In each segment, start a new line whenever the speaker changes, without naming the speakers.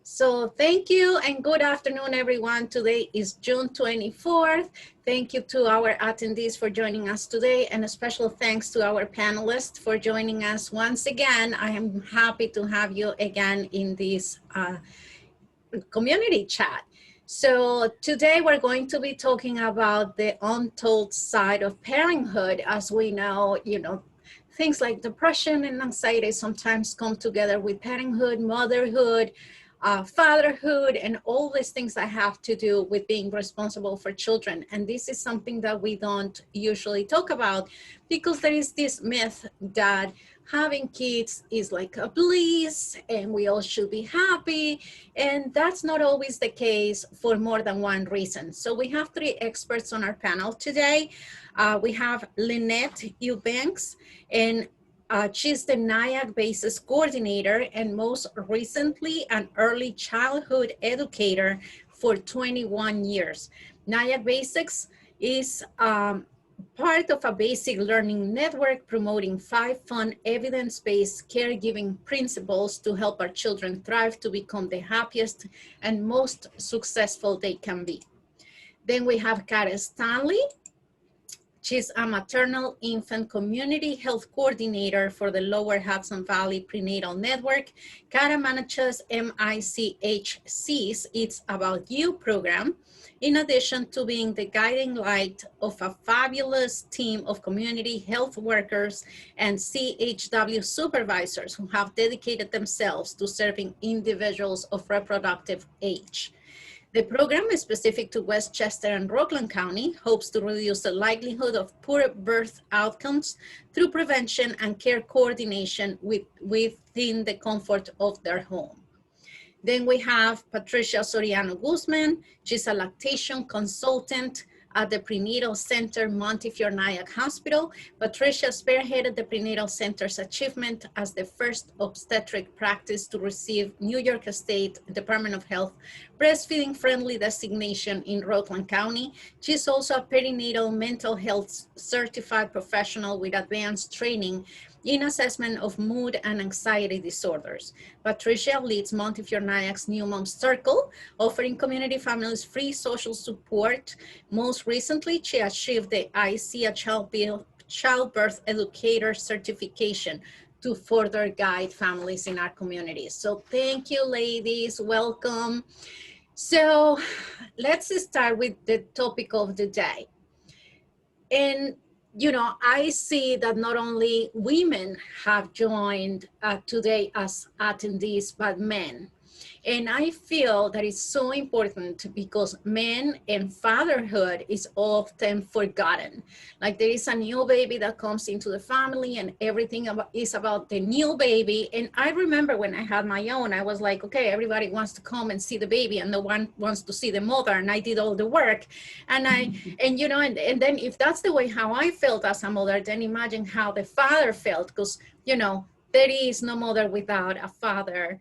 So thank you and good afternoon, everyone. Today is June 24th. Thank you to our attendees for joining us today, and a special thanks to our panelists for joining us once again. I am happy to have you again in this community chat. So today we're going to be talking about the untold side of parenthood. As we know, things like depression and anxiety sometimes come together with parenthood, motherhood, fatherhood, and all these things that have to do with being responsible for children. And this is something that we don't usually talk about because there is this myth that having kids is like a bliss and we all should be happy. And that's not always the case for more than one reason. So we have three experts on our panel today. We have Lynette Eubanks, and she's the NIAC Basis Coordinator and most recently an early childhood educator for 21 years. NIAC Basics is part of a basic learning network promoting 5 fun evidence-based caregiving principles to help our children thrive to become the happiest and most successful they can be. Then we have Stanley. She's a maternal infant community health coordinator for the Lower Hudson Valley Prenatal Network. Cara manages MICHC's It's About You program, in addition to being the guiding light of a fabulous team of community health workers and CHW supervisors who have dedicated themselves to serving individuals of reproductive age. The program is specific to Westchester and Rockland County, hopes to reduce the likelihood of poor birth outcomes through prevention and care coordination within the comfort of their home. Then we have Patricia Soriano Guzman. She's a lactation consultant at the Prenatal Center, Montefiore Nyack Hospital. Patricia spearheaded the Prenatal Center's achievement as the first obstetric practice to receive New York State Department of Health breastfeeding friendly designation in Rockland County. She's also a perinatal mental health certified professional with advanced training in assessment of mood and anxiety disorders. Patricia leads Montefiore Nyack's New Moms Circle, offering community families free social support. Most recently, she achieved the ICEA Childbirth Educator certification to further guide families in our communities. So thank you, ladies, welcome. So let's start with the topic of the day. And I see that not only women have joined today as attendees, but men. And I feel that it's so important because men and fatherhood is often forgotten. Like there is a new baby that comes into the family and everything is about the new baby. And I remember when I had my own, I was like, okay, everybody wants to come and see the baby and no one wants to see the mother. And I did all the work. And and then if that's the way how I felt as a mother, then imagine how the father felt, because, there is no mother without a father.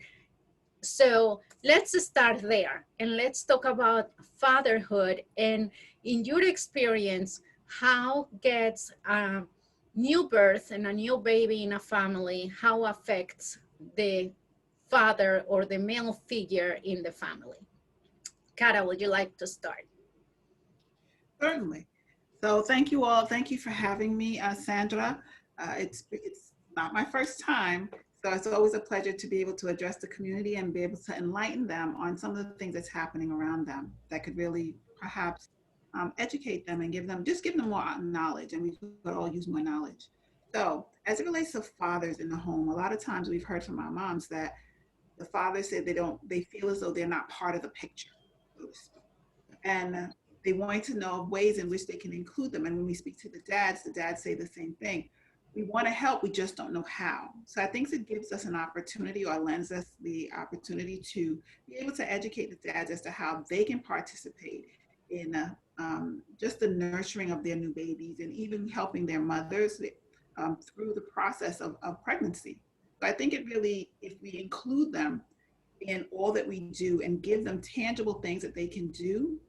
So let's start there and let's talk about fatherhood. And in your experience, how gets a new birth and a new baby in a family, how affects the father or the male figure in the family? Cara, would you like to start?
Certainly. So thank you all. Thank you for having me, Sandra. It's not my first time. So it's always a pleasure to be able to address the community and be able to enlighten them on some of the things that's happening around them that could really perhaps educate them and give them more knowledge, and we could all use more knowledge. So as it relates to fathers in the home, a lot of times we've heard from our moms that the fathers say they feel as though they're not part of the picture, so to speak. And they want to know ways in which they can include them. And when we speak to the dads say the same thing. We want to help, we just don't know how. So I think it gives us an opportunity, or lends us the opportunity to be able to educate the dads as to how they can participate in just the nurturing of their new babies and even helping their mothers through the process of pregnancy. So I think it really, if we include them in all that we do and give them tangible things that they can do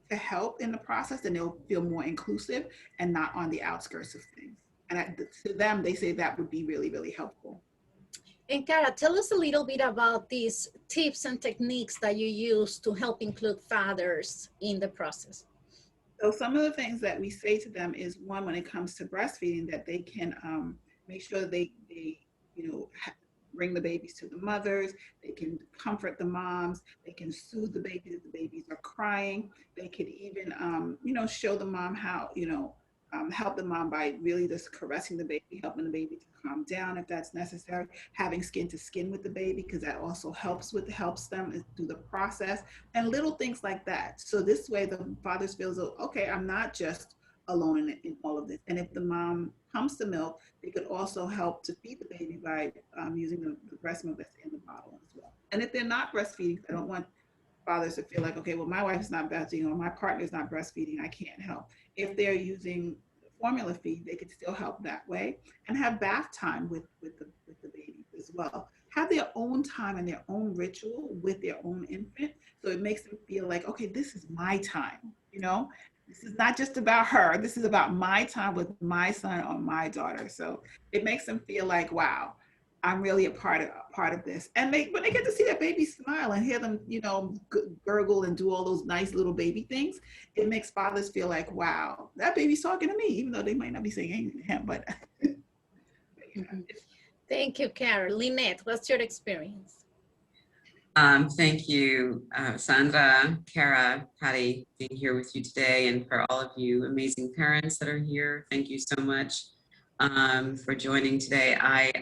to help in the process, then they'll feel more inclusive and not on the outskirts of things. And to them, they say that would be really, really helpful.
And Cara, tell us a little bit about these tips and techniques that you use to help include fathers in the process.
So some of the things that we say to them is, one, when it comes to breastfeeding, that they can make sure they you know bring the babies to the mothers. They can comfort the moms. They can soothe the babies if the babies are crying. They could even show the mom how help the mom by really just caressing the baby, helping the baby to calm down if that's necessary, having skin to skin with the baby, because that also helps them through the process, and little things like that. So this way the fathers feels, okay, I'm not just alone in all of this. And if the mom pumps the milk, they could also help to feed the baby by using the breast milk that's in the bottle as well. And if they're not breastfeeding, I don't want fathers to feel like, okay, well, my wife's not breastfeeding or my partner's not breastfeeding, I can't help. If they're using formula feed, they could still help that way, and have bath time with the babies as well. Have their own time and their own ritual with their own infant. So it makes them feel like, okay, this is my time, this is not just about her. This is about my time with my son or my daughter. So it makes them feel like, wow, I'm really a part of this. And when they get to see that baby smile and hear them, gurgle and do all those nice little baby things, it makes fathers feel like, wow, that baby's talking to me, even though they might not be saying anything to him. But
Thank you, Cara. Lynette, what's your experience?
Thank you, Sandra, Cara, Patty, being here with you today, and for all of you amazing parents that are here. Thank you so much for joining today. I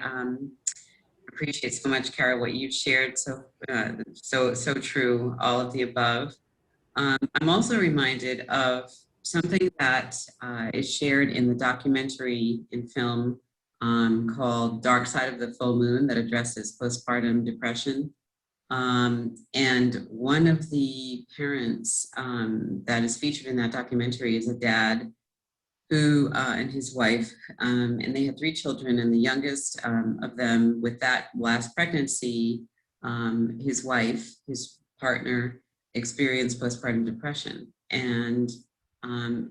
appreciate so much, Cara, what you've shared. So true, all of the above. I'm also reminded of something that is shared in the documentary and film called Dark Side of the Full Moon, that addresses postpartum depression. And one of the parents that is featured in that documentary is a dad who and his wife, and they had 3 children, and the youngest of them, with that last pregnancy, his wife, his partner, experienced postpartum depression. And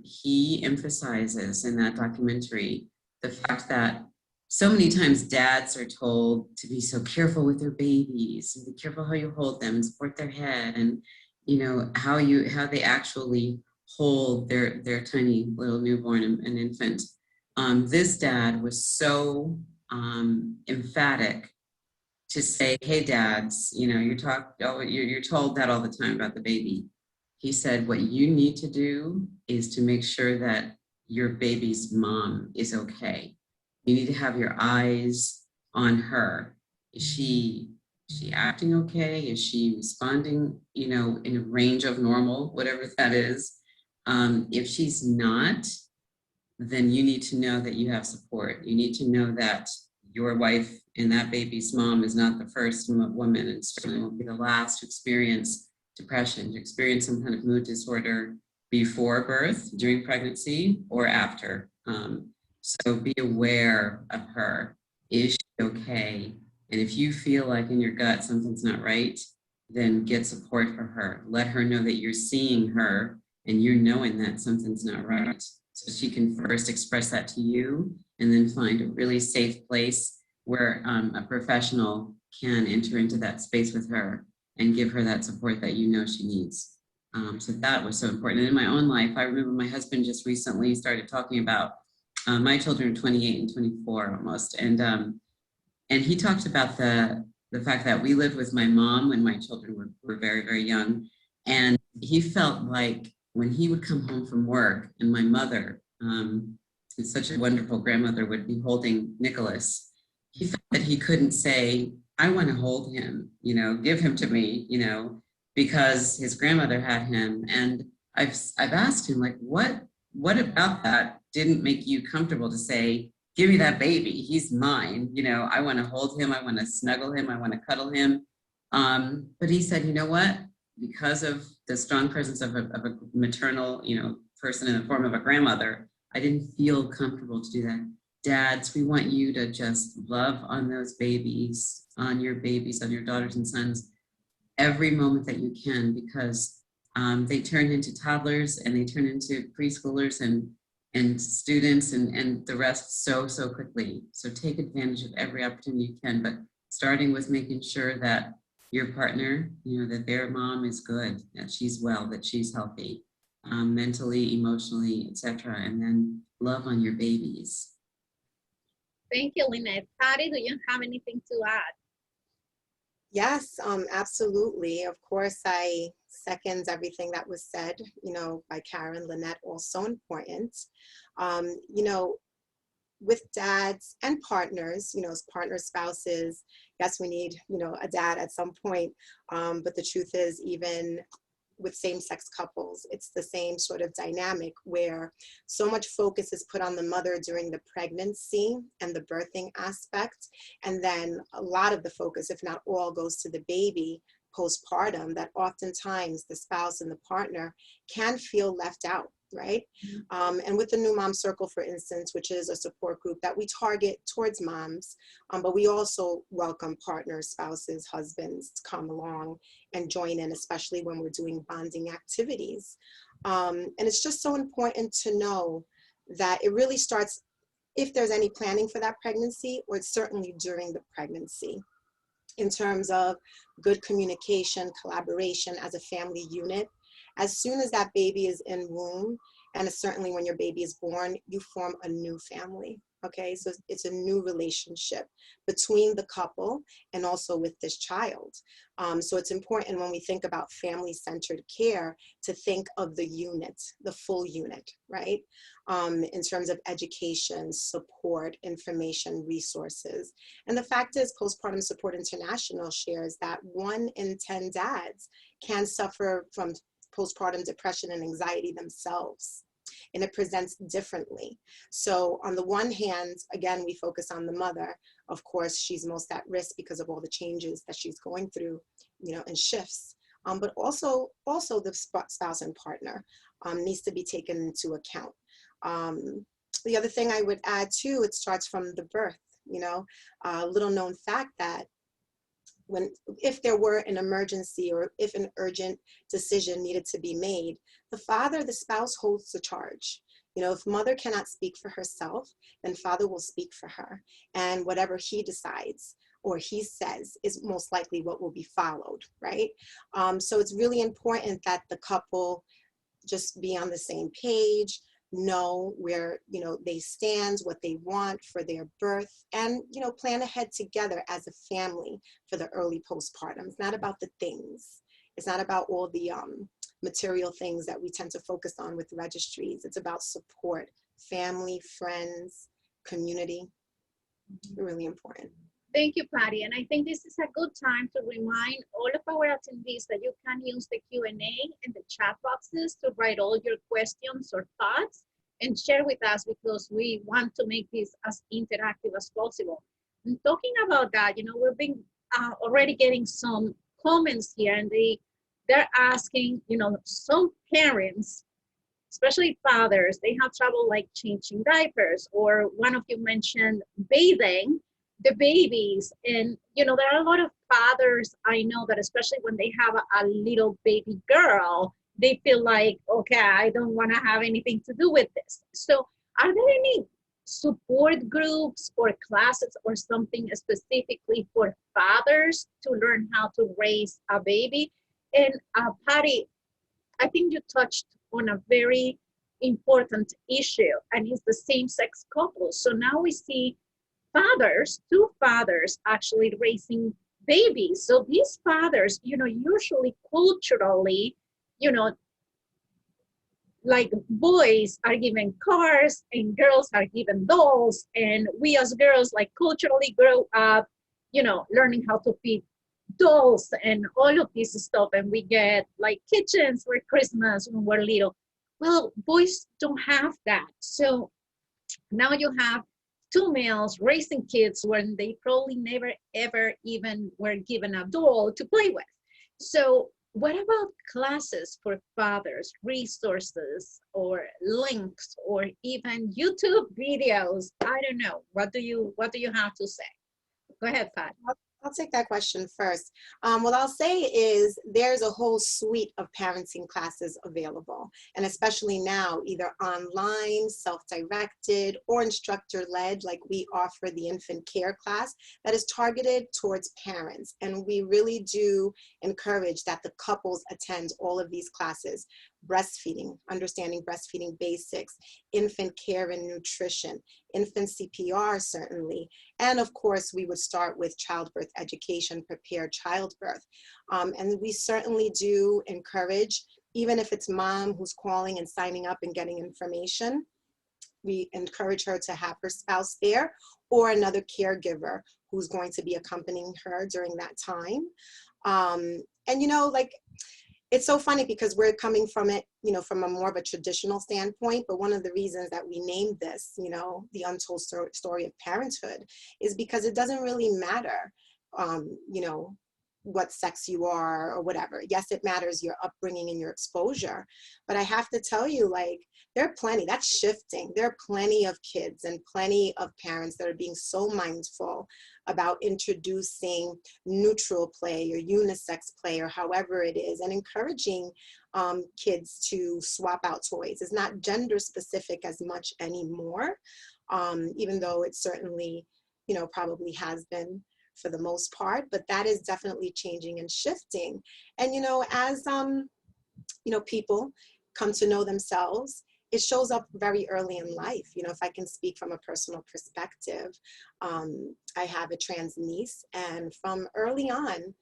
he emphasizes in that documentary the fact that so many times dads are told to be so careful with their babies, and be careful how you hold them, support their head, and how they actually hold their tiny little newborn and infant. This dad was so emphatic to say, hey dads, you're told that all the time about the baby. He said, what you need to do is to make sure that your baby's mom is okay. You need to have your eyes on her. Is she acting okay? Is she responding, in a range of normal, whatever that is? If she's not, then you need to know that you have support. You need to know that your wife and that baby's mom is not the first woman, and certainly won't be the last to experience depression, to experience some kind of mood disorder before birth, during pregnancy, or after. So be aware of her. Is she okay? And if you feel like in your gut something's not right, then get support for her. Let her know that you're seeing her and you're knowing that something's not right. So she can first express that to you, and then find a really safe place where a professional can enter into that space with her and give her that support that she needs. So that was so important. And in my own life, I remember my husband just recently started talking about my children are 28 and 24 almost. And he talked about the fact that we lived with my mom when my children were very, very young. And he felt like when he would come home from work and my mother, who's such a wonderful grandmother, would be holding Nicholas, he felt that he couldn't say, I want to hold him, give him to me, because his grandmother had him. And I've asked him, like, what about that didn't make you comfortable to say, give me that baby, he's mine, I want to hold him, I want to snuggle him, I want to cuddle him. But he said, you know what, because of the strong presence of a maternal, person in the form of a grandmother, I didn't feel comfortable to do that. Dads, we want you to just love on those babies, on your daughters and sons, every moment that you can, because they turn into toddlers and they turn into preschoolers and students and the rest so quickly. So take advantage of every opportunity you can, but starting with making sure that your partner, that their mom is good, that she's well, that she's healthy, mentally, emotionally, etc. And then love on your babies.
Thank you, Lynette. Patty, do you have anything to add?
Yes, absolutely. Of course, I second everything that was said, by Karen, Lynette, also important. With dads and partners, as partners, spouses, yes, we need, a dad at some point. But the truth is, even with same-sex couples, it's the same sort of dynamic where so much focus is put on the mother during the pregnancy and the birthing aspect, and then a lot of the focus, if not all, goes to the baby postpartum, that oftentimes the spouse and the partner can feel left out, right? And with the New Mom Circle, for instance, which is a support group that we target towards moms, but we also welcome partners, spouses, husbands to come along and join in, especially when we're doing bonding activities. And it's just so important to know that it really starts if there's any planning for that pregnancy, or certainly during the pregnancy, in terms of good communication, collaboration as a family unit. As soon as that baby is in womb, and certainly when your baby is born, you form a new family. Okay, so it's a new relationship between the couple and also with this child. So it's important when we think about family-centered care to think of the unit, the full unit, right? In terms of education, support, information, resources. And the fact is, Postpartum Support International shares that 1 in 10 dads can suffer from postpartum depression and anxiety themselves, and it presents differently. So on the one hand, again, we focus on the mother. Of course, she's most at risk because of all the changes that she's going through, and shifts. But also the spouse and partner needs to be taken into account. The other thing I would add too, it starts from the birth. A little known fact that if there were an emergency or if an urgent decision needed to be made, the spouse holds the charge. If mother cannot speak for herself, then father will speak for her. And whatever he decides or he says is most likely what will be followed, right? So it's really important that the couple just be on the same page, know where they stand, what they want for their birth, and plan ahead together as a family for the early postpartum. It's not about the things. It's not about all the material things that we tend to focus on with registries. It's about support, family, friends, community. Really important.
Thank you, Patty. And I think this is a good time to remind all of our attendees that you can use the Q&A and the chat boxes to write all your questions or thoughts and share with us, because we want to make this as interactive as possible. And talking about that, we've been already getting some comments here, and they're asking, some parents, especially fathers, they have trouble like changing diapers, or one of you mentioned bathing the babies. And there are a lot of fathers I know that, especially when they have a little baby girl, they feel like, okay, I don't want to have anything to do with this. So are there any support groups or classes or something specifically for fathers to learn how to raise a baby? And Patty, I think you touched on a very important issue, and it's the same-sex couples. So now we see two fathers actually raising babies. So these fathers, usually culturally, like boys are given cars and girls are given dolls, and we as girls like culturally grow up, learning how to feed dolls and all of this stuff, and we get like kitchens for Christmas when we're little. Well, boys don't have that. So now you have two males raising kids when they probably never ever even were given a doll to play with. So what about classes for fathers, resources or links, or even YouTube videos? I don't know. What do you have to say? Go ahead, Pat.
I'll take that question first. What I'll say is there's a whole suite of parenting classes available, and especially now, either online, self-directed, or instructor-led, like we offer the infant care class that is targeted towards parents. And we really do encourage that the couples attend all of these classes: breastfeeding, understanding breastfeeding basics, infant care and nutrition, infant CPR certainly, and of course we would start with childbirth education, prepare childbirth. And we certainly do encourage, even if it's mom who's calling and signing up and getting information, we encourage her to have her spouse there or another caregiver who's going to be accompanying her during that time. And you know, like, it's so funny because we're coming from it, you know, from a more of a traditional standpoint, but one of the reasons that we named this, you know, the untold story of parenthood, is because it doesn't really matter, you know, what sex you are or whatever. Yes, it matters your upbringing and your exposure, but I have to tell you, like, there are plenty, that's shifting. There are plenty of kids and plenty of parents that are being so mindful about introducing neutral play or unisex play or however it is, and encouraging kids to swap out toys. It's not gender specific as much anymore, even though it certainly, you know, probably has been for the most part, but that is definitely changing and shifting. And, you know, as, you know, people come to know themselves, it shows up very early in life. You know, if I can speak from a personal perspective, I have a trans niece, and from early on,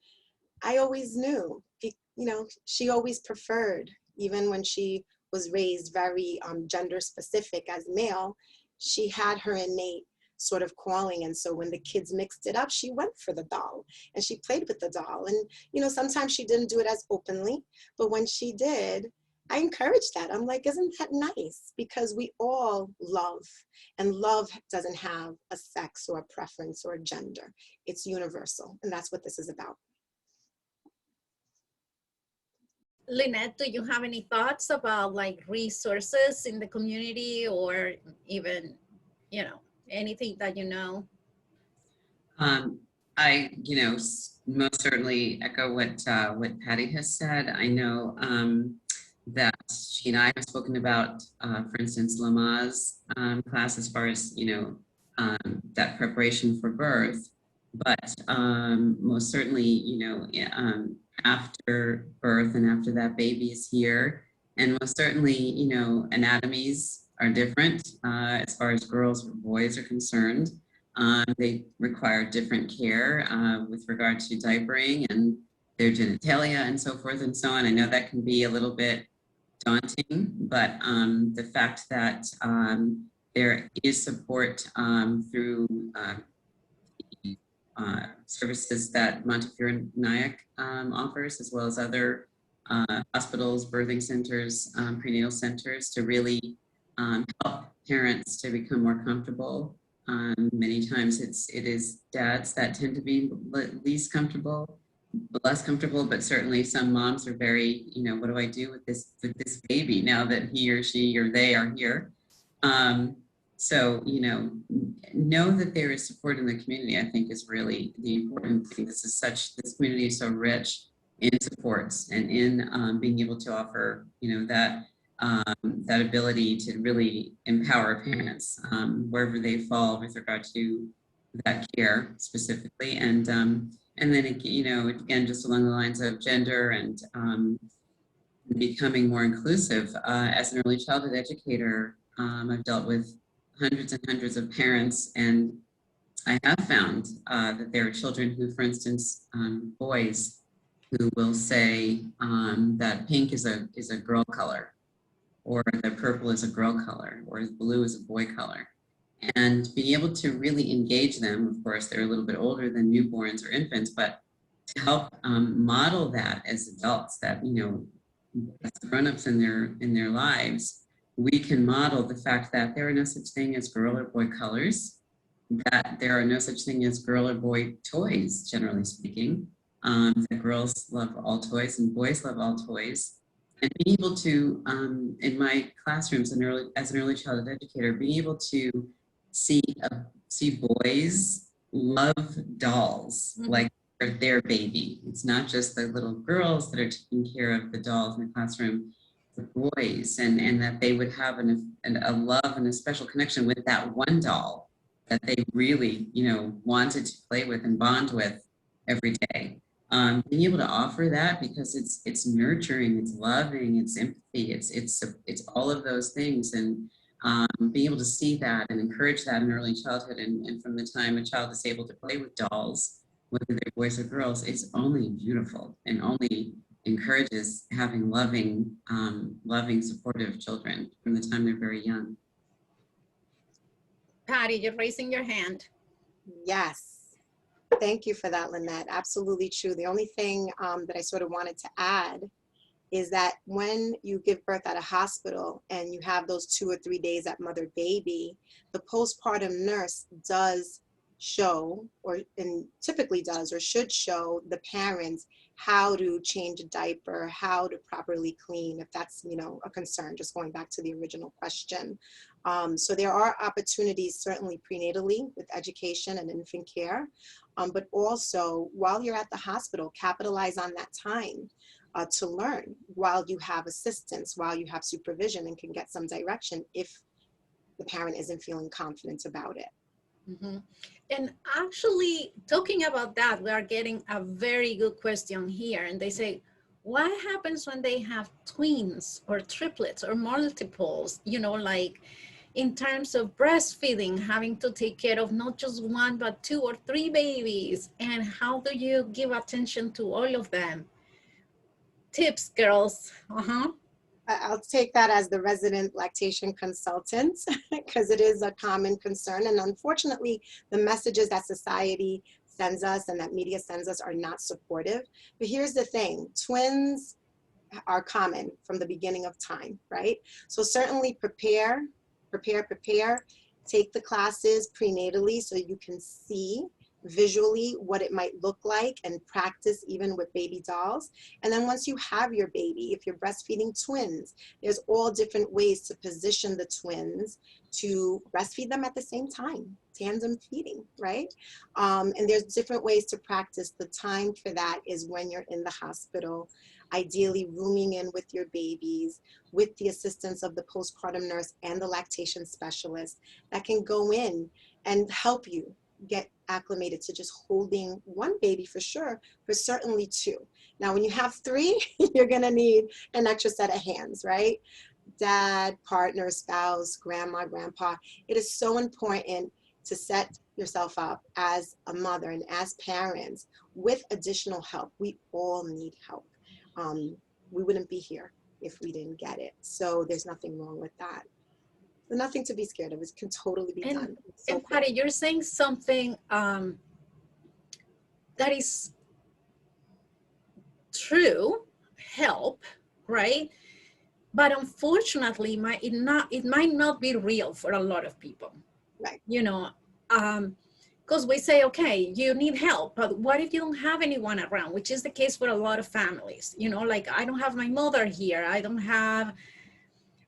I always knew, you know, she always preferred, even when she was raised very gender specific as male, she had her innate sort of calling. And so when the kids mixed it up, she went for the doll and she played with the doll. And, you know, sometimes she didn't do it as openly, but when she did, I encouraged that. I'm like, isn't that nice? Because we all love, and love doesn't have a sex or a preference or a gender. It's universal. And that's what this is about.
Lynette, do you have any thoughts about like resources in the community, or even, you know, anything that you know?
I, you know, most certainly echo what Patty has said. I know that she and I have spoken about, for instance, Lama's class as far as, you know, that preparation for birth. But most certainly, you know, after birth and after that baby is here, and most certainly, you know, anatomies are different as far as girls or boys are concerned. They require different care with regard to diapering and their genitalia and so forth and so on. I know that can be a little bit daunting, but the fact that there is support through services that Montefiore Nyack offers, as well as other hospitals, birthing centers, prenatal centers, to really help parents to become more comfortable. Many times it is dads that tend to be least comfortable, less comfortable, but certainly some moms are very, you know, what do I do with this baby now that he or she or they are here? So, you know that there is support in the community, I think, is really the important thing. This community is so rich in supports and in being able to offer, you know, that ability to really empower parents wherever they fall with regard to that care specifically. And then, you know, again, just along the lines of gender and becoming more inclusive. As an early childhood educator, I've dealt with hundreds and hundreds of parents, and I have found that there are children who, for instance, boys who will say that pink is a girl color, or that purple is a girl color, or blue is a boy color. And being able to really engage them, of course, they're a little bit older than newborns or infants, but to help model that as adults, that, you know, as grown-ups in their lives, we can model the fact that there are no such thing as girl or boy colors, that there are no such thing as girl or boy toys, generally speaking, that girls love all toys and boys love all toys. And being able to, in my classrooms as an early childhood educator, being able to see boys love dolls like they're their baby. It's not just the little girls that are taking care of the dolls in the classroom, the boys, and that they would have a love and a special connection with that one doll that they really, wanted to play with and bond with every day. Being able to offer that, because it's nurturing, it's loving, it's empathy, it's all of those things, and being able to see that and encourage that in early childhood, and from the time a child is able to play with dolls, whether they're boys or girls, is only beautiful and only encourages having loving, supportive children from the time they're very young.
Patty, you're raising your hand.
Yes. Thank you for that, Lynette. Absolutely true. The only thing that I sort of wanted to add is that when you give birth at a hospital and you have those 2 or 3 days at mother baby, the postpartum nurse does show, and typically does or should show the parents how to change a diaper, how to properly clean, if that's a concern, just going back to the original question. So there are opportunities certainly prenatally with education and infant care, but also while you're at the hospital, capitalize on that time to learn while you have assistance, while you have supervision, and can get some direction if the parent isn't feeling confident about it.
Mm-hmm. And actually, talking about that, we are getting a very good question here. And they say, what happens when they have twins or triplets or multiples, like in terms of breastfeeding, having to take care of not just 1, but 2 or 3 babies? And how do you give attention to all of them? Tips, girls.
I'll take that as the resident lactation consultant because it is a common concern. And unfortunately, the messages that society sends us and that media sends us are not supportive. But here's the thing, twins are common from the beginning of time, right? So certainly prepare, take the classes prenatally so you can see visually what it might look like and practice even with baby dolls. And then once you have your baby, if you're breastfeeding twins, there's all different ways to position the twins to breastfeed them at the same time, tandem feeding, right? And there's different ways to practice. The time for that is when you're in the hospital, ideally rooming in with your babies with the assistance of the postpartum nurse and the lactation specialist that can go in and help you get acclimated to just holding 1 baby for sure, but certainly 2. Now, when you have 3, you're gonna need an extra set of hands, right? Dad, partner, spouse, grandma, grandpa. It is so important to set yourself up as a mother and as parents with additional help. We all need help. We wouldn't be here if we didn't get it. So there's nothing wrong with that. Nothing to be scared of. It can totally be done. So
and Patty, you're saying something that is true, help, right? But unfortunately, it might not be real for a lot of people.
Right.
Because we say, okay, you need help, but what if you don't have anyone around, which is the case for a lot of families, like I don't have my mother here, I don't have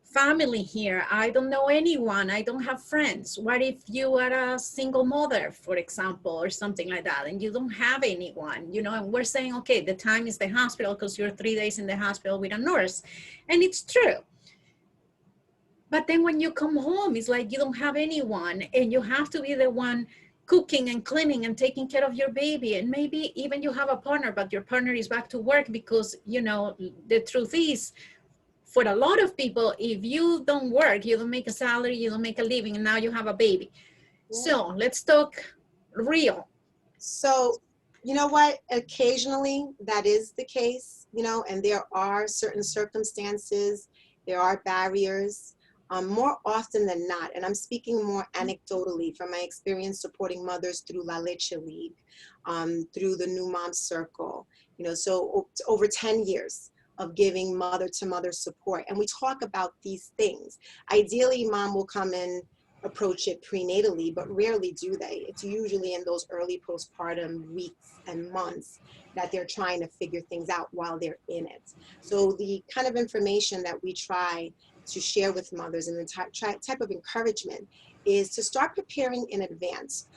family here, I don't know anyone, I don't have friends. What if you are a single mother, for example, or something like that, and you don't have anyone, and we're saying, okay, the time is the hospital because you're 3 days in the hospital with a nurse, and it's true. But then when you come home, it's like you don't have anyone, and you have to be the one cooking and cleaning and taking care of your baby. And maybe even you have a partner, but your partner is back to work because, the truth is, for a lot of people, if you don't work, you don't make a salary, you don't make a living, and now you have a baby. Yeah. So let's talk real.
So, you know what? Occasionally that is the case, and there are certain circumstances, there are barriers. More often than not, and I'm speaking more anecdotally from my experience supporting mothers through La Leche League, through the New Mom Circle, so over 10 years of giving mother-to-mother support. And we talk about these things. Ideally, mom will come and approach it prenatally, but rarely do they. It's usually in those early postpartum weeks and months that they're trying to figure things out while they're in it. So the kind of information that we try to share with mothers and the type of encouragement is to start preparing in advance.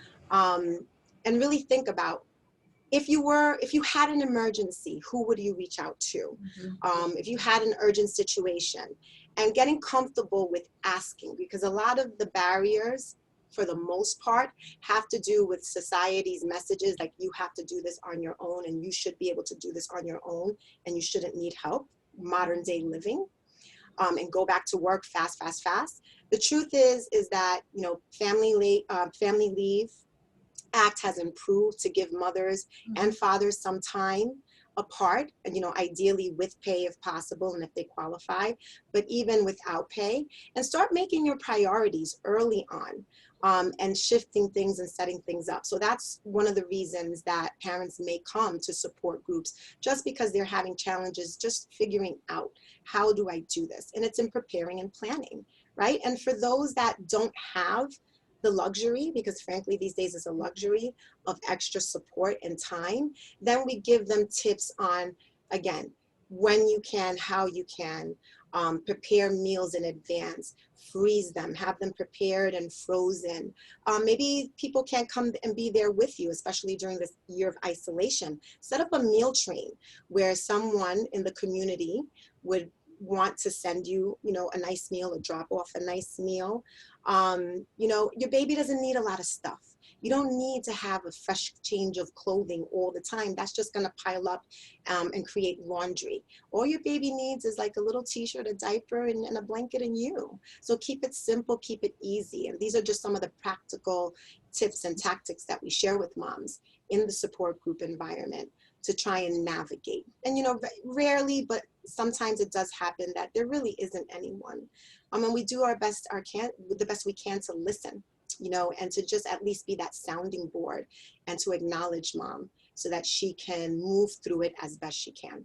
and really think about, if you had an emergency, who would you reach out to? If you had an urgent situation, and getting comfortable with asking, because a lot of the barriers, for the most part, have to do with society's messages, like you have to do this on your own, and you should be able to do this on your own, and you shouldn't need help, modern day living, and go back to work fast, fast, fast. The truth is that, you know, family leave Act has improved to give mothers and fathers some time apart, and, you know, ideally with pay if possible and if they qualify, but even without pay, and start making your priorities early on, and shifting things and setting things up. So that's one of the reasons that parents may come to support groups, just because they're having challenges just figuring out, how do I do this? And it's in preparing and planning, right? And for those that don't have the luxury, because frankly these days is a luxury, of extra support and time, then we give them tips on, again, when you can, how you can, prepare meals in advance, freeze them, have them prepared and frozen. Maybe people can't come and be there with you, especially during this year of isolation. Set up a meal train where someone in the community would want to send you, you know, a nice meal, or drop off a nice meal. You know, your baby doesn't need a lot of stuff. You don't need to have a fresh change of clothing all the time. That's just going to pile up, and create laundry. All your baby needs is like a little t-shirt, a diaper, and a blanket, and you. So keep it simple, keep it easy. And these are just some of the practical tips and tactics that we share with moms in the support group environment to try and navigate. And, you know, rarely, but sometimes it does happen that there really isn't anyone. And we do our best, the best we can to listen, you know, and to just at least be that sounding board, and to acknowledge mom so that she can move through it as best she can.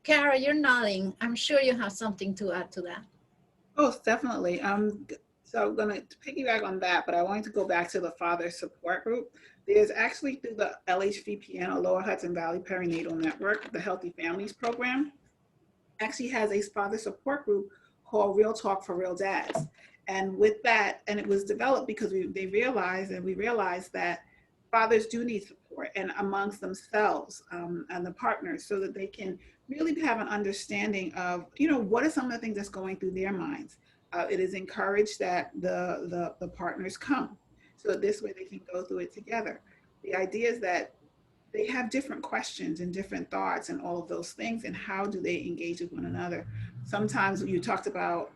Kara, you're nodding. I'm sure you have something to add to that.
Oh, definitely. So I'm going to piggyback on that, but I wanted to go back to the father support group. There's actually, through the LHVPN, or Lower Hudson Valley Perinatal Network, the Healthy Families Program actually has a father support group called Real Talk for Real Dads. And with that, and it was developed because we realized that fathers do need support, and amongst themselves, and the partners, so that they can really have an understanding of, you know, what are some of the things that's going through their minds. It is encouraged that the partners come, so this way they can go through it together. The idea is that they have different questions and different thoughts and all of those things, and how do they engage with one another. Sometimes you talked about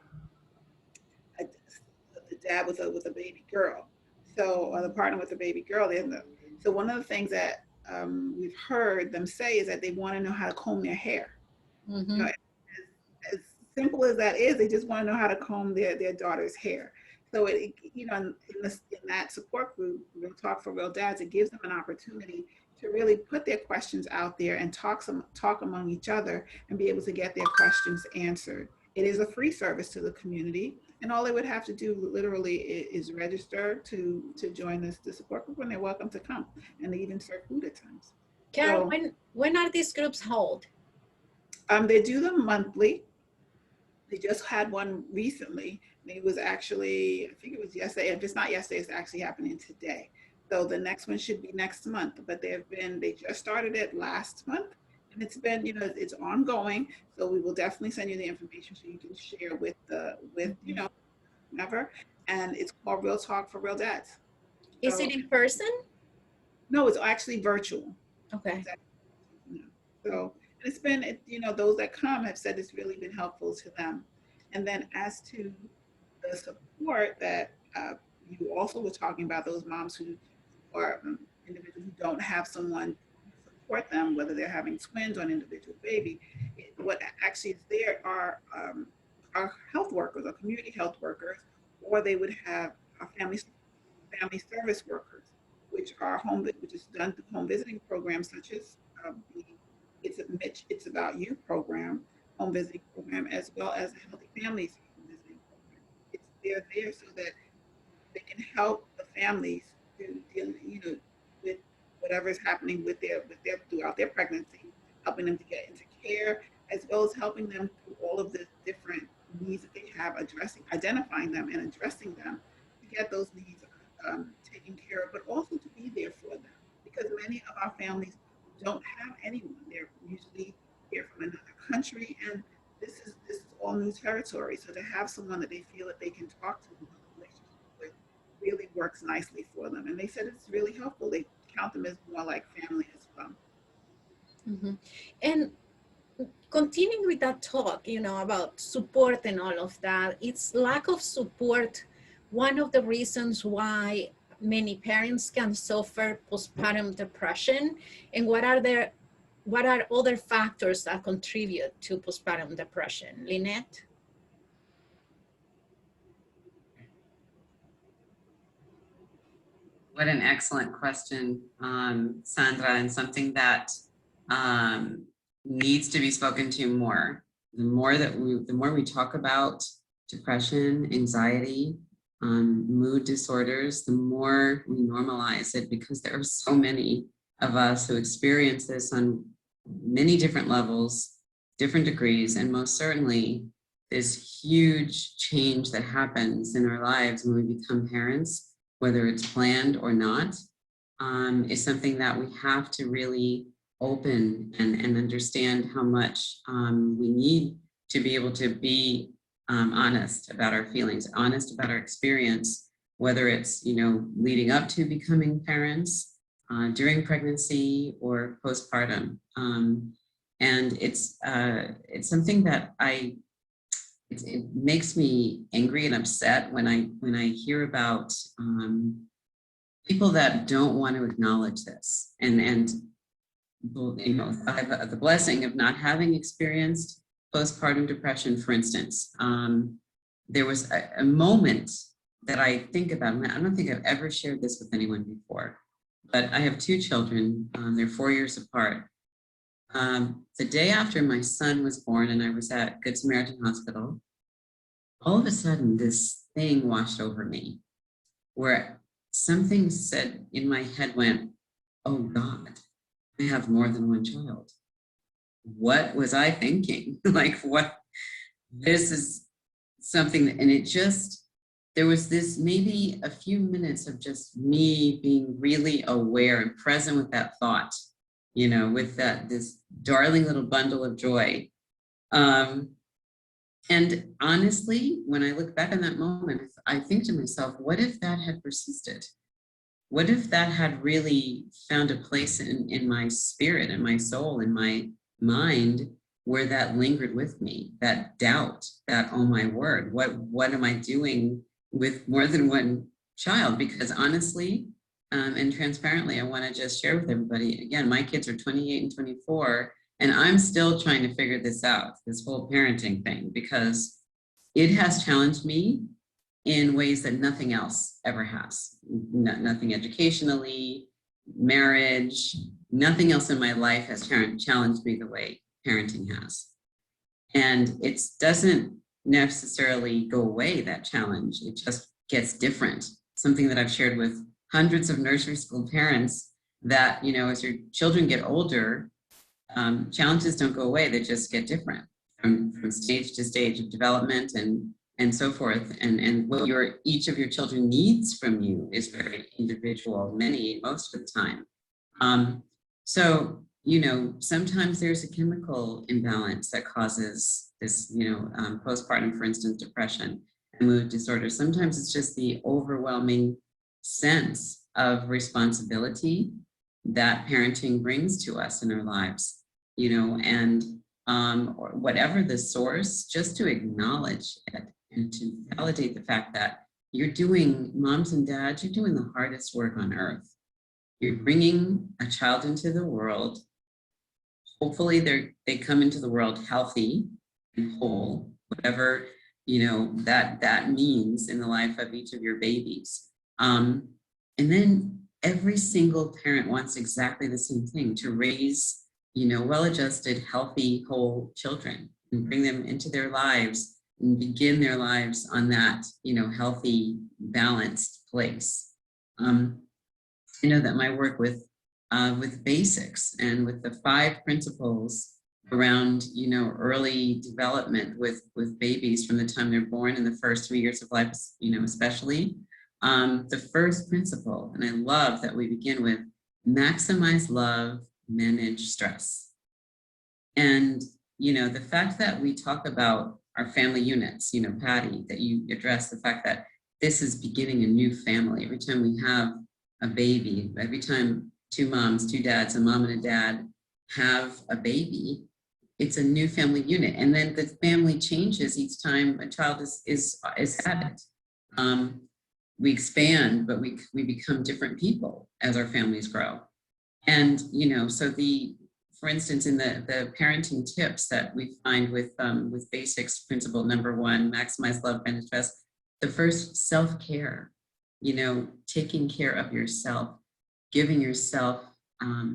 the dad with a baby girl, so, or the partner with a baby girl. So one of the things that we've heard them say is that they want to know how to comb their hair. You know, as simple as that is, they just want to know how to comb their daughter's hair. So it, you know, in that support group, Real Talk for Real Dads, it gives them an opportunity to really put their questions out there and talk among each other, and be able to get their questions answered. It is a free service to the community, and all they would have to do literally is register to join the support group, and they're welcome to come, and they even serve food at times.
Kara,
So,
when are these groups held?
they do them monthly. They just had one recently. It was actually, I think it was yesterday. If it's not yesterday, it's actually happening today. So the next one should be next month. But they just started it last month, and it's been, you know, it's ongoing. So we will definitely send you the information so you can share with you know, whoever. And it's called Real Talk for Real Dads.
Is it in person?
No, it's actually virtual.
Okay.
So it's been, you know, those that come have said it's really been helpful to them. And then as to the support that you also were talking about, those moms who are individuals who don't have someone to support them, whether they're having twins or an individual baby, what actually is there are health workers or community health workers, or they would have family service workers, which is done through home visiting programs such as the It's About You program, home visiting program, as well as the Healthy Families home visiting program. They're there so that they can help the families to deal, you know, with whatever is happening with their throughout their pregnancy, helping them to get into care, as well as helping them through all of the different needs that they have, identifying them and addressing them to get those needs taken care of, but also to be our families don't have anyone. They're usually here from another country, and this is all new territory. So to have someone that they feel that they can talk to and build a relationship with really works nicely for them. And they said it's really helpful. They count them as more like family as well.
Mm-hmm. And continuing with that talk, about support and all of that, it's lack of support one of the reasons why many parents can suffer postpartum depression, and what are other factors that contribute to postpartum depression? Lynette?
What an excellent question, Sandra, and something that needs to be spoken to more. The more we talk about depression, anxiety, mood disorders, the more we normalize it, because there are so many of us who experience this on many different levels, different degrees, and most certainly this huge change that happens in our lives when we become parents, whether it's planned or not, is something that we have to really open and understand how much we need to be able to be honest about our feelings, honest about our experience, whether it's, leading up to becoming parents, during pregnancy or postpartum. And it's something that it makes me angry and upset when I hear about people that don't want to acknowledge this. And I have the blessing of not having experienced postpartum depression, for instance. There was a moment that I think about, I don't think I've ever shared this with anyone before, but I have two children. They're 4 years apart. The day after my son was born and I was at Good Samaritan Hospital, all of a sudden this thing washed over me where something said in my head went, oh God, I have more than one child. What was I thinking? This is something that, and it just, there was this maybe a few minutes of just me being really aware and present with that thought, with this darling little bundle of joy. And honestly, when I look back on that moment, I think to myself, what if that had persisted? What if that had really found a place in my spirit, in my soul, in my mind, where that lingered with me, that doubt, that, oh my word, what am I doing with more than one child? Because honestly, and transparently, I want to just share with everybody, again, my kids are 28 and 24, and I'm still trying to figure this out, this whole parenting thing, because it has challenged me in ways that nothing else ever has. Nothing educationally, marriage, nothing else in my life has challenged me the way parenting has. And it doesn't necessarily go away, that challenge. It just gets different. Something that I've shared with hundreds of nursery school parents, that, as your children get older, challenges don't go away, they just get different from stage to stage of development and so forth. And what each of your children needs from you is very individual, most of the time. So, sometimes there's a chemical imbalance that causes this, postpartum, for instance, depression and mood disorder. Sometimes it's just the overwhelming sense of responsibility that parenting brings to us in our lives, and or whatever the source, just to acknowledge it and to validate the fact that moms and dads, you're doing the hardest work on earth. You're bringing a child into the world. Hopefully they come into the world healthy and whole, whatever, that means in the life of each of your babies. And then every single parent wants exactly the same thing, to raise, well-adjusted, healthy, whole children and bring them into their lives and begin their lives on that, healthy, balanced place. I know that my work with basics and with the 5 principles around, early development with babies from the time they're born in the first 3 years of life, especially, the first principle, and I love that we begin with maximize love, manage stress. And, you know, the fact that we talk about our family units, you know, Patty, that you address the fact that this is beginning a new family. Every time we have a baby, every time two moms, two dads, a mom and a dad have a baby, it's a new family unit. And then the family changes each time a child is added. We expand, but we become different people as our families grow. And, you know, so for instance, in the parenting tips that we find with basics principle number 1, maximize love, manage stress, the first, self-care, you know, taking care of yourself, giving yourself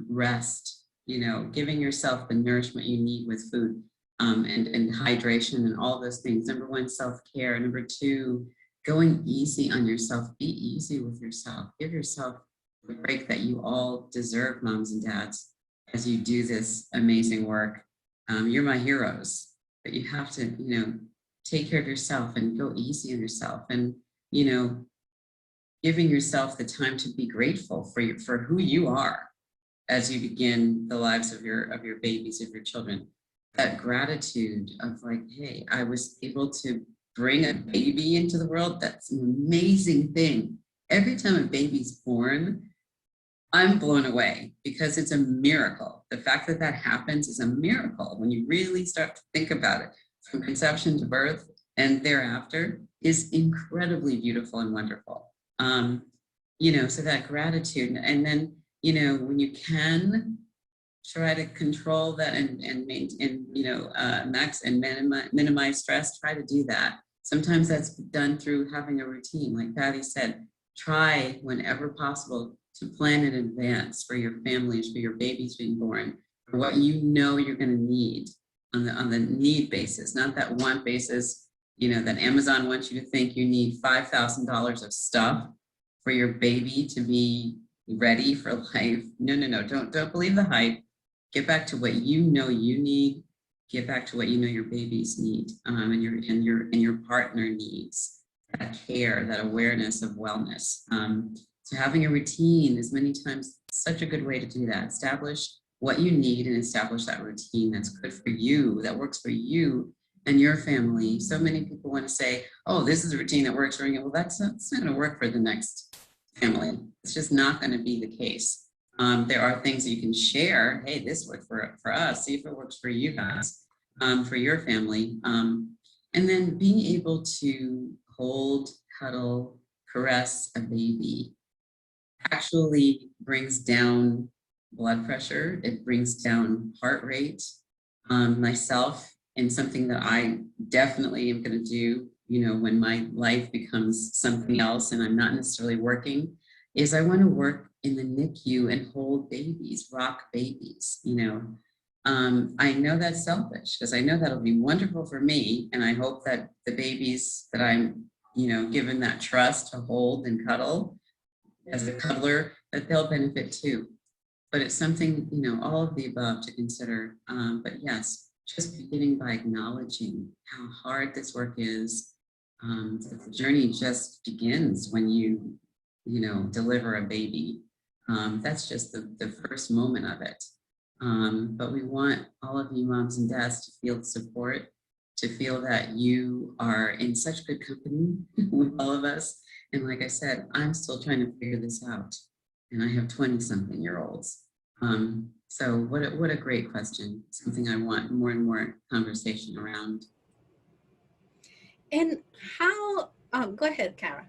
rest, you know, giving yourself the nourishment you need with food and hydration and all those things. Number 1, self-care. Number 2, going easy on yourself. Be easy with yourself. Give yourself the break that you all deserve, moms and dads, as you do this amazing work. You're my heroes, but you have to, you know, take care of yourself and go easy on yourself, and, you know, giving yourself the time to be grateful for who you are as you begin the lives of your babies, of your children. That gratitude of like, hey, I was able to bring a baby into the world. That's an amazing thing. Every time a baby's born, I'm blown away because it's a miracle. The fact that that happens is a miracle. When you really start to think about it, from conception to birth and thereafter, is incredibly beautiful and wonderful. You know, so that gratitude, and then, you know, when you can, try to control that and maintain, you know, max and minimize stress, try to do that. Sometimes that's done through having a routine. Like Patty said, try whenever possible to plan in advance for your families, for your babies being born, for what you know you're going to need on the need basis, not that want basis, you know, that Amazon wants you to think you need $5,000 of stuff for your baby to be ready for life. No, don't believe the hype. Get back to what you know you need. Get back to what you know your babies need, and your partner needs. That care, that awareness of wellness. So having a routine is many times such a good way to do that. Establish what you need and establish that routine that's good for you, that works for you and your family. So many people want to say, oh, this is a routine that works for me. Well, that's not going to work for the next family. It's just not going to be the case. There are things that you can share. Hey, this worked for us. See if it works for you guys, for your family. And then being able to hold, cuddle, caress a baby actually brings down blood pressure. It brings down heart rate. Myself, and something that I definitely am going to do, you know, when my life becomes something else and I'm not necessarily working, is I want to work in the NICU and hold babies, rock babies, you know. I know that's selfish because I know that'll be wonderful for me. And I hope that the babies that I'm, you know, given that trust to hold and cuddle as a cuddler, that they'll benefit too. But it's something, you know, all of the above to consider. But yes, just beginning by acknowledging how hard this work is. The journey just begins when you know, deliver a baby. That's just the first moment of it. But we want all of you moms and dads to feel the support, to feel that you are in such good company with all of us. And like I said, I'm still trying to figure this out. And I have 20-something-year-olds. So what a great question. Something I want more and more conversation around.
And how, go ahead, Kara.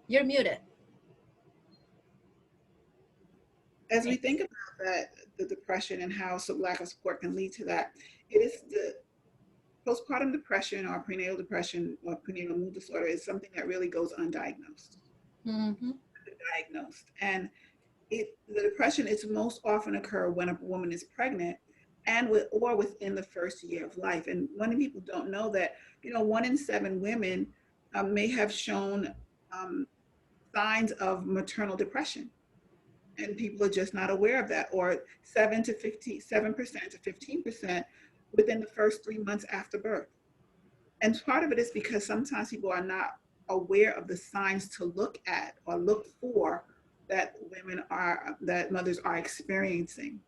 You're muted.
As we think about that, the depression and how lack of support can lead to that, it is the postpartum depression or prenatal depression or prenatal mood disorder is something that really goes undiagnosed.
Mm-hmm.
Diagnosed. And the depression is most often occur when a woman is pregnant and or within the first year of life. And many people don't know that, you know, 1 in 7 women may have shown signs of maternal depression. And people are just not aware of that, or 7% to 15% within the first 3 months after birth. And part of it is because sometimes people are not aware of the signs to look at or look for that mothers are experiencing.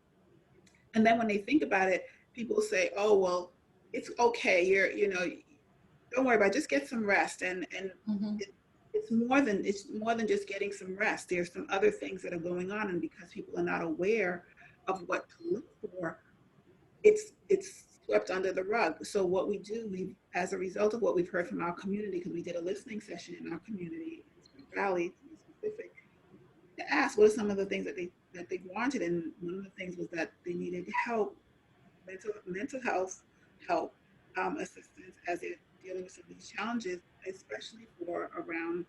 And then when they think about it, people say, oh, well, it's okay. Don't worry about it. Just get some rest.
Mhm.
It's more than just getting some rest. There's some other things that are going on. And because people are not aware of what to look for, it's swept under the rug. So what we do, as a result of what we've heard from our community, because we did a listening session in our community in Spring Valley, to be specific, to ask what are some of the things that they wanted, and one of the things was that they needed help, mental health help, assistance as they're dealing with some of these challenges, especially for around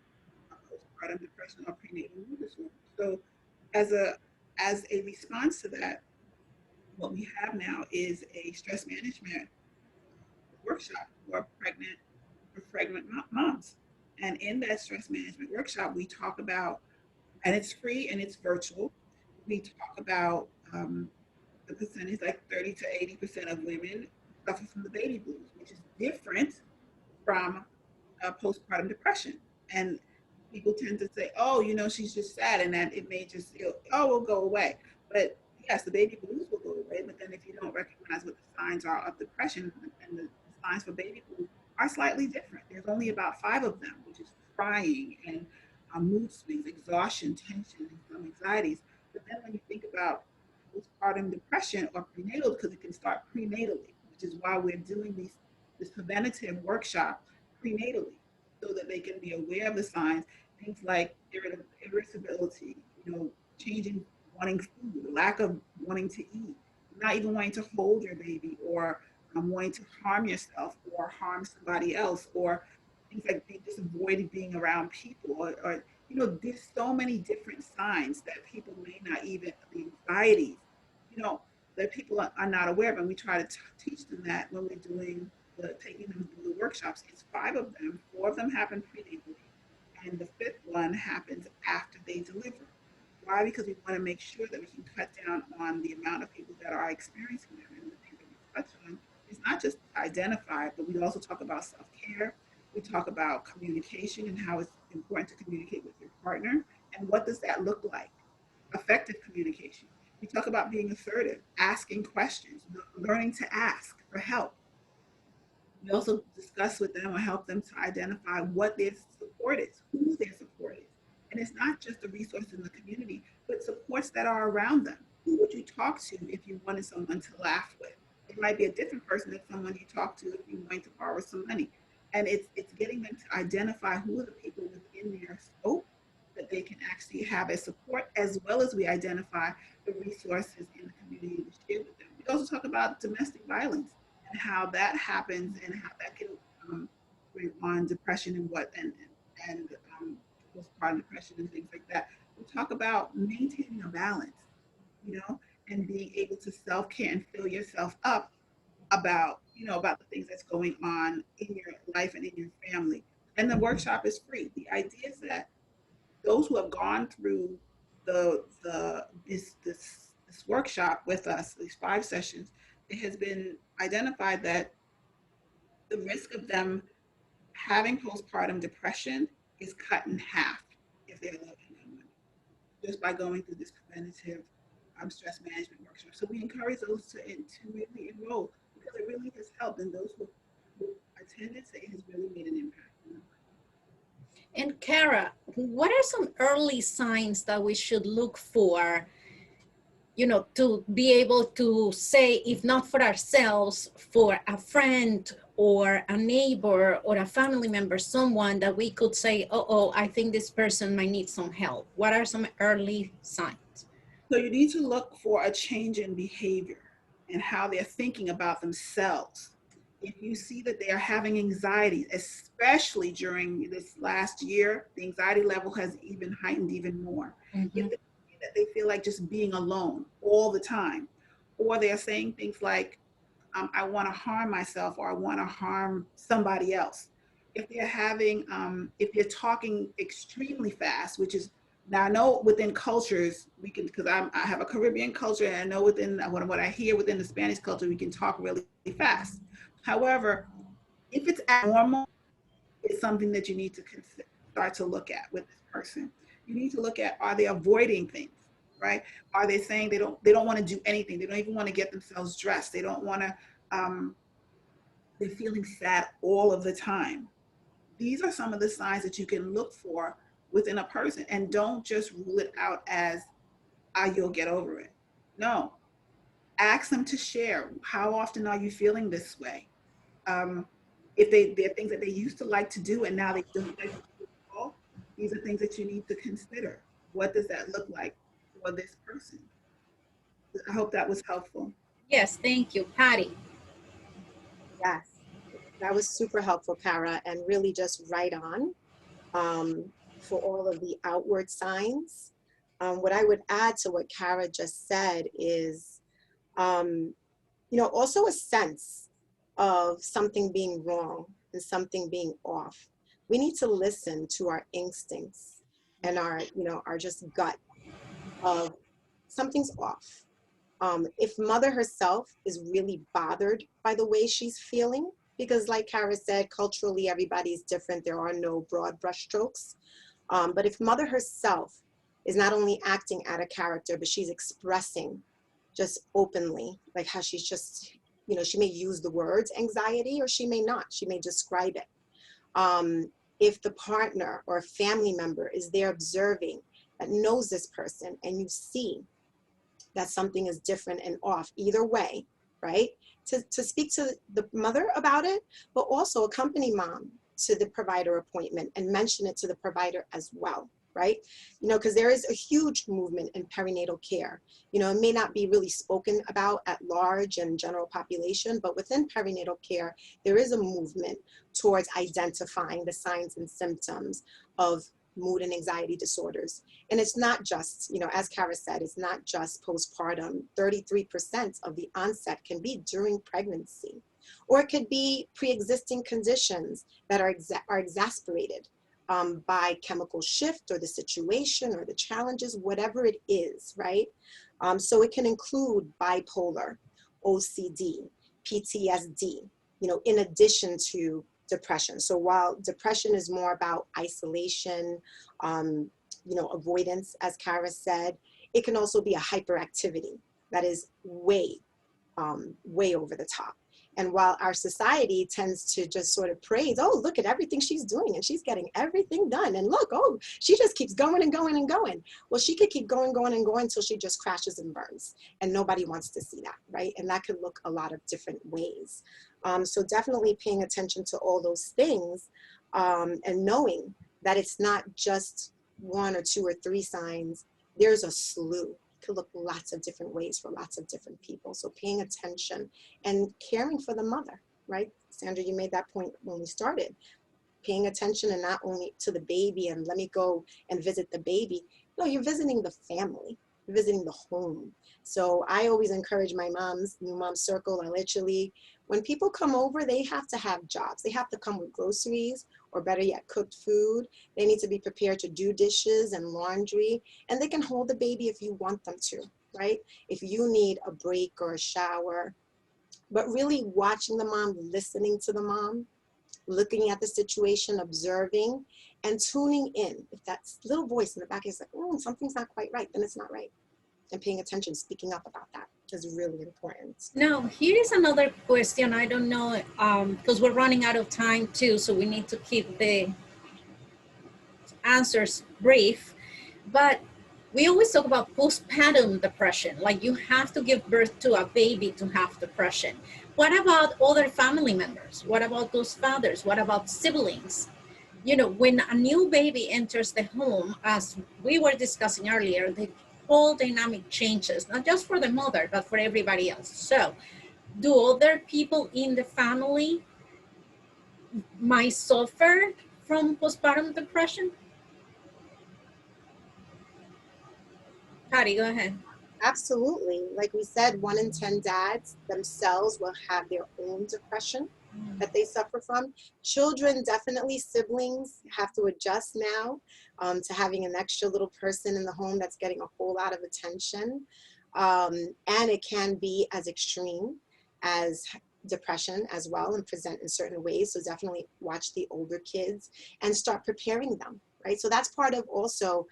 postpartum depression or prenatal mood disorder. So as a response to that, what we have now is a stress management workshop for pregnant moms. And in that stress management workshop, we talk about, and it's free and it's virtual. We talk about the percentage, like 30 to 80% of women suffer from the baby blues, which is different from postpartum depression. And people tend to say, oh, she's just sad, and that it may just, will go away. But yes, the baby blues will go away. But then if you don't recognize what the signs are of depression, and the signs for baby blues are slightly different. There's only about 5 of them, which is crying and mood swings, exhaustion, tension, and some anxieties. But then when you think about postpartum depression or prenatal, because it can start prenatally, which is why we're doing this preventative workshop prenatally, so that they can be aware of the signs, things like irritability, changing, wanting food, lack of wanting to eat, not even wanting to hold your baby, or wanting to harm yourself or harm somebody else, or things like just avoiding being around people, or there's so many different signs that people may not even, the anxieties, you know, that people are not aware of, and we try to teach them that when we're taking them through the workshops. It's 5 of them. 4 of them happen prenatally, and the 5th one happens after they deliver. Why? Because we want to make sure that we can cut down on the amount of people that are experiencing them. And the thing that we touch on is not just identify, but we also talk about self-care. We talk about communication and how it's important to communicate with your partner, and what does that look like? Effective communication. We talk about being assertive, asking questions, learning to ask for help. We also discuss with them or help them to identify what their support is, who their support is. And it's not just the resources in the community, but supports that are around them. Who would you talk to if you wanted someone to laugh with? It might be a different person than someone you talk to if you want to borrow some money. And it's getting them to identify who are the people within their scope that they can actually have as support, as well as we identify the resources in the community to share with them. We also talk about domestic violence and how that happens, and how that can bring on depression and postpartum depression and things like that. We talk about maintaining a balance, you know, and being able to self-care and fill yourself up about the things that's going on in your life and in your family. And the workshop is free. The idea is that those who have gone through this workshop with us, these 5 sessions, it has been identified that the risk of them having postpartum depression is cut in half if they're low income women, just by going through this preventative stress management workshop. So we encourage those to really enroll, because it really has helped, and those who attended say it has really made an impact.
And Kara, what are some early signs that we should look for, to be able to say, if not for ourselves, for a friend or a neighbor or a family member, someone that we could say, oh, I think this person might need some help? What are some early signs?
So you need to look for a change in behavior and how they're thinking about themselves. If you see that they are having anxiety, especially during this last year, the anxiety level has even heightened even more.
Mm-hmm.
If they see that they feel like just being alone all the time, or they're saying things like, I want to harm myself, or I want to harm somebody else. If they're talking extremely fast, which is, now I know within cultures we can, because I have a Caribbean culture, and I know within what I hear within the Spanish culture, we can talk really fast. However, if it's abnormal, it's something that you need to start to look at with this person. You need to look at, are they avoiding things, right? Are they saying they don't want to do anything? They don't even want to get themselves dressed. They don't want to, they're feeling sad all of the time. These are some of the signs that you can look for within a person, and don't just rule it out as, ah, you'll get over it. No, ask them to share. How often are you feeling this way? Um, if there are things that they used to like to do and now they don't like to do at all, these are things that you need to consider. What does that look like for this person? I hope that was helpful.
Yes, thank you. Patty.
Yes, that was super helpful, Kara, and really just right on for all of the outward signs. What I would add to what Kara just said is, also a sense of something being wrong and something being off. We need to listen to our instincts and our just gut of something's off. If mother herself is really bothered by the way she's feeling, because like Kara said, culturally, everybody's different. There are no broad brushstrokes. But if mother herself is not only acting out of character, but she's expressing just openly, like how she's just, she may use the words anxiety or she may not, she may describe it. If the partner or family member is there observing, that knows this person, and you see that something is different and off, either way, right? To speak to the mother about it, but also accompany mom to the provider appointment and mention it to the provider as well, right? Because there is a huge movement in perinatal care. It may not be really spoken about at large and general population, but within perinatal care, there is a movement towards identifying the signs and symptoms of mood and anxiety disorders. And it's not just, as Kara said, it's not just postpartum. 33% of the onset can be during pregnancy, or it could be pre-existing conditions that are exacerbated by chemical shift or the situation or the challenges, whatever it is, right? So it can include bipolar, OCD, PTSD, in addition to depression. So while depression is more about isolation, avoidance, as Kara said, it can also be a hyperactivity that is way over the top. And while our society tends to just sort of praise, oh, look at everything she's doing and she's getting everything done. And look, oh, she just keeps going and going and going. Well, she could keep going until she just crashes and burns. And nobody wants to see that, right? And that could look a lot of different ways. So definitely paying attention to all those things and knowing that it's not just one or two or three signs. There's a slew. Could look lots of different ways for lots of different people. So paying attention and caring for the mother, right? Sandra, you made that point when we started. Paying attention, and not only to the baby and let me go and visit the baby. No, you're visiting the family, you're visiting the home. So I always encourage my moms, New Mom Circle, I literally, when people come over, they have to have jobs. They have to come with groceries, or better yet, cooked food. They need to be prepared to do dishes and laundry, and they can hold the baby if you want them to, right? If you need a break or a shower, but really watching the mom, listening to the mom, looking at the situation, observing, and tuning in. If that little voice in the back is like, oh, something's not quite right, then it's not right. And paying attention, speaking up about that is really important.
Now, here is another question. I don't know, because we're running out of time too, so we need to keep the answers brief. But we always talk about postpartum depression, like you have to give birth to a baby to have depression. What about other family members? What about those fathers? What about siblings? When a new baby enters the home, as we were discussing earlier, the whole dynamic changes, not just for the mother, but for everybody else. So do other people in the family might suffer from postpartum depression? Patty, go ahead.
Absolutely. Like we said, 1 in 10 dads themselves will have their own depression that they suffer from. Children, definitely, siblings have to adjust now to having an extra little person in the home that's getting a whole lot of attention. And it can be as extreme as depression as well and present in certain ways. So definitely watch the older kids and start preparing them, right? So that's part of also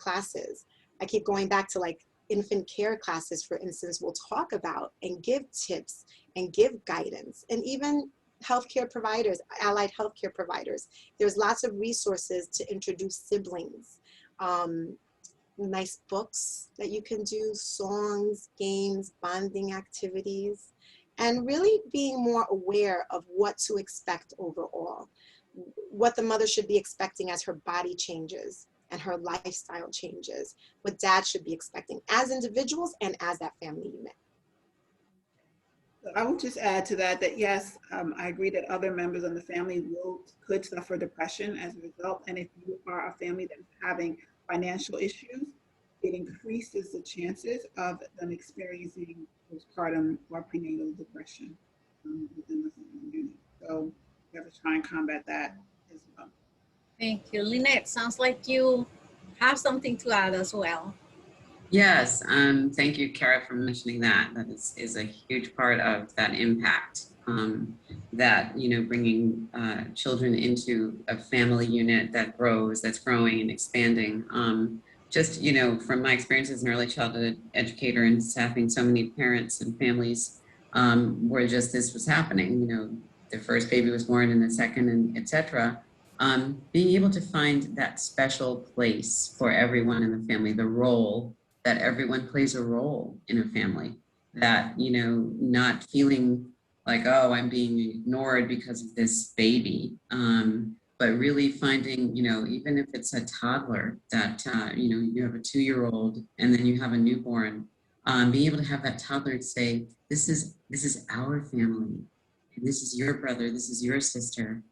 classes. I keep going back to like infant care classes, for instance, will talk about and give tips and give guidance, and even healthcare providers, allied healthcare providers. There's lots of resources to introduce siblings. Nice books that you can do, songs, games, bonding activities, and really being more aware of what to expect overall, what the mother should be expecting as her body changes and her lifestyle changes, what dad should be expecting as individuals and as that family unit.
I would just add to that that yes, I agree that other members of the family could suffer depression as a result. And if you are a family that's having financial issues, it increases the chances of them experiencing postpartum or prenatal depression within the family unit. So we have to try and combat that as well.
Thank you. Lynette, sounds like you have something to add as well.
Yes, thank you, Kara, for mentioning that. That is a huge part of that impact, that, you know, bringing children into a family unit that grows, that's growing and expanding. Just, you know, from my experience as an early childhood educator and staffing so many parents and families where just this was happening, you know, the first baby was born and the second, and et cetera. Being able to find that special place for everyone in the family, the role that everyone plays a role in a family, that, you know, not feeling like, oh, I'm being ignored because of this baby, but really finding, you know, even if it's a toddler that, you know, you have a 2-year-old and then you have a newborn, being able to have that toddler say, this is our family, this is your brother, this is your sister.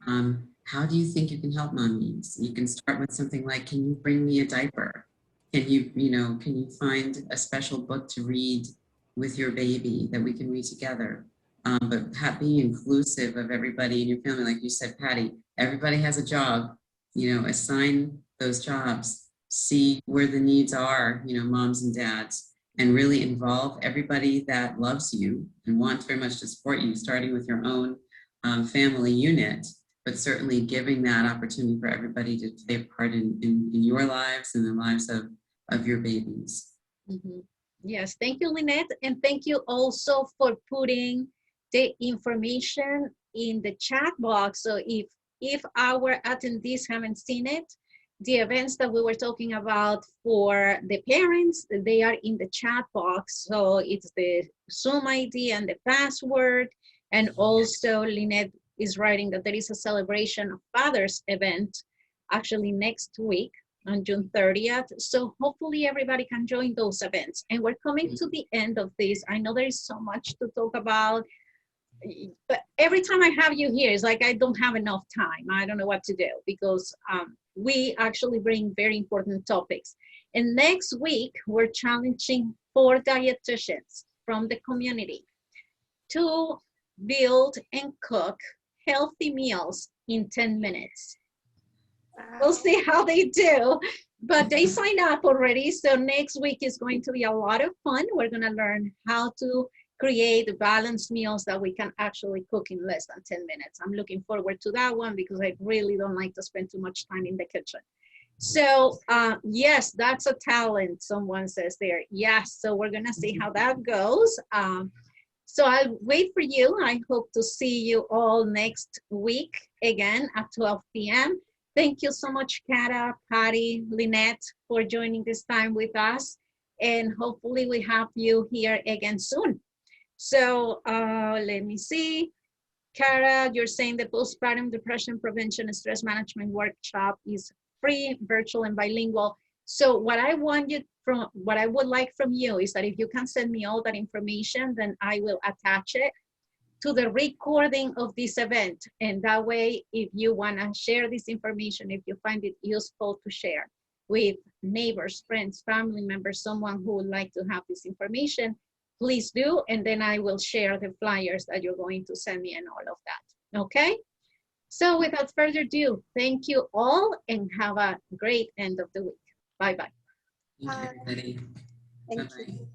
How do you think you can help mommy? So you can start with something like, can you bring me a diaper? Can you find a special book to read with your baby that we can read together? But being inclusive of everybody in your family, like you said, Patty, everybody has a job, you know, assign those jobs, see where the needs are, you know, moms and dads, and really involve everybody that loves you and wants very much to support you, starting with your own family unit, but certainly giving that opportunity for everybody to play a part in your lives and the lives of your babies.
Mm-hmm. Yes, thank you, Lynette. And thank you also for putting the information in the chat box. So if our attendees haven't seen it, the events that we were talking about for the parents, they are in the chat box. So it's the Zoom ID and the password. And also Lynette is writing that there is a celebration of fathers event actually next week on June 30th. So hopefully everybody can join those events. And we're coming to the end of this. I know there is so much to talk about, but every time I have you here, it's like I don't have enough time. I don't know what to do because we actually bring very important topics. And next week, we're challenging 4 dietitians from the community to build and cook healthy meals in 10 minutes. We'll see how they do, but they signed up already. So next week is going to be a lot of fun. We're going to learn how to create balanced meals that we can actually cook in less than 10 minutes. I'm looking forward to that one because I really don't like to spend too much time in the kitchen. So yes, that's a talent, someone says there. Yes, so we're going to see how that goes. So I'll wait for you. I hope to see you all next week again at 12 p.m. Thank you so much, Kara, Patty, Lynette, for joining this time with us. And hopefully we have you here again soon. So let me see. Kara, you're saying the Postpartum Depression Prevention and Stress Management Workshop is free, virtual, and bilingual. So what I would like from you is that if you can send me all that information, then I will attach it to the recording of this event. And that way, if you want to share this information, if you find it useful to share with neighbors, friends, family members, someone who would like to have this information, please do. And then I will share the flyers that you're going to send me and all of that. Okay? So without further ado, thank you all and have a great end of the week. Bye-bye.
Thank you, everybody.
Thank
Bye-bye.
you.